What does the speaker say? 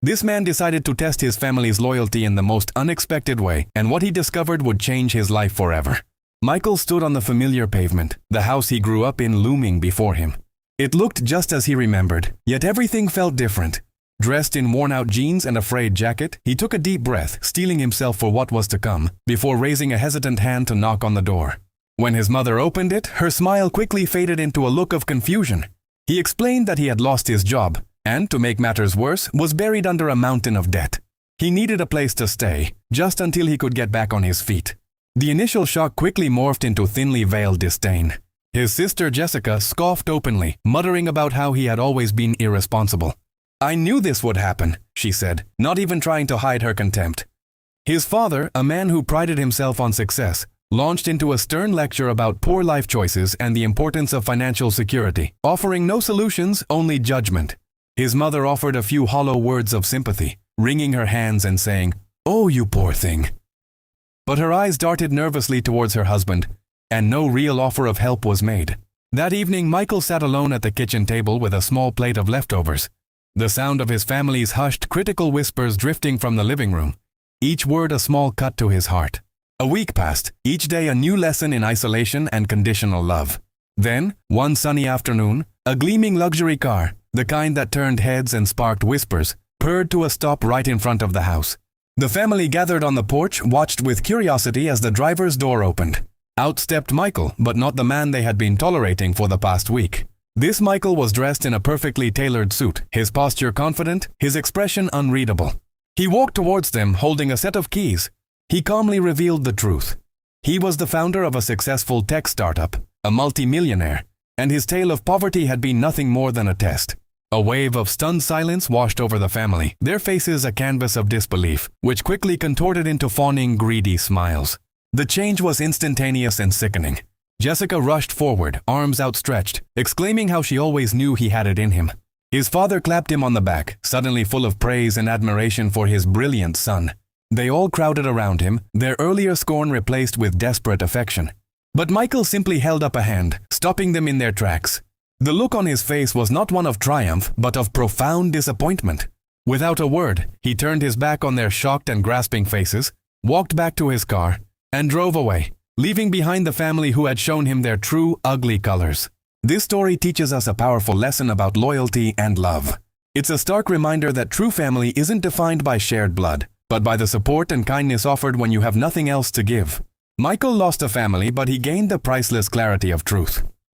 This man decided to test his family's loyalty in the most unexpected way, and what he discovered would change his life forever. Michael stood on the familiar pavement, the house he grew up in looming before him. It looked just as he remembered, yet everything felt different. Dressed in worn-out jeans and a frayed jacket, he took a deep breath, steeling himself for what was to come, before raising a hesitant hand to knock on the door. When his mother opened it, her smile quickly faded into a look of confusion. He explained that he had lost his job, and, to make matters worse, was buried under a mountain of debt. He needed a place to stay, just until he could get back on his feet. The initial shock quickly morphed into thinly veiled disdain. His sister Jessica scoffed openly, muttering about how he had always been irresponsible. "I knew this would happen," she said, not even trying to hide her contempt. His father, a man who prided himself on success, launched into a stern lecture about poor life choices and the importance of financial security, offering no solutions, only judgment. His mother offered a few hollow words of sympathy, wringing her hands and saying, "Oh, you poor thing." But her eyes darted nervously towards her husband, and no real offer of help was made. That evening, Michael sat alone at the kitchen table with a small plate of leftovers. The sound of his family's hushed, critical whispers drifting from the living room, each word a small cut to his heart. A week passed, each day a new lesson in isolation and conditional love. Then, one sunny afternoon, a gleaming luxury car, the kind that turned heads and sparked whispers, purred to a stop right in front of the house. The family gathered on the porch watched with curiosity as the driver's door opened. Out stepped Michael, but not the man they had been tolerating for the past week. This Michael was dressed in a perfectly tailored suit, his posture confident, his expression unreadable. He walked towards them holding a set of keys. He calmly revealed the truth. He was the founder of a successful tech startup, a multi-millionaire, and his tale of poverty had been nothing more than a test. A wave of stunned silence washed over the family, their faces a canvas of disbelief, which quickly contorted into fawning, greedy smiles. The change was instantaneous and sickening. Jessica rushed forward, arms outstretched, exclaiming how she always knew he had it in him. His father clapped him on the back, suddenly full of praise and admiration for his brilliant son. They all crowded around him, their earlier scorn replaced with desperate affection. But Michael simply held up a hand, stopping them in their tracks. The look on his face was not one of triumph, but of profound disappointment. Without a word, he turned his back on their shocked and grasping faces, walked back to his car, and drove away, leaving behind the family who had shown him their true, ugly colors. This story teaches us a powerful lesson about loyalty and love. It's a stark reminder that true family isn't defined by shared blood, but by the support and kindness offered when you have nothing else to give. Michael lost a family, but he gained the priceless clarity of truth.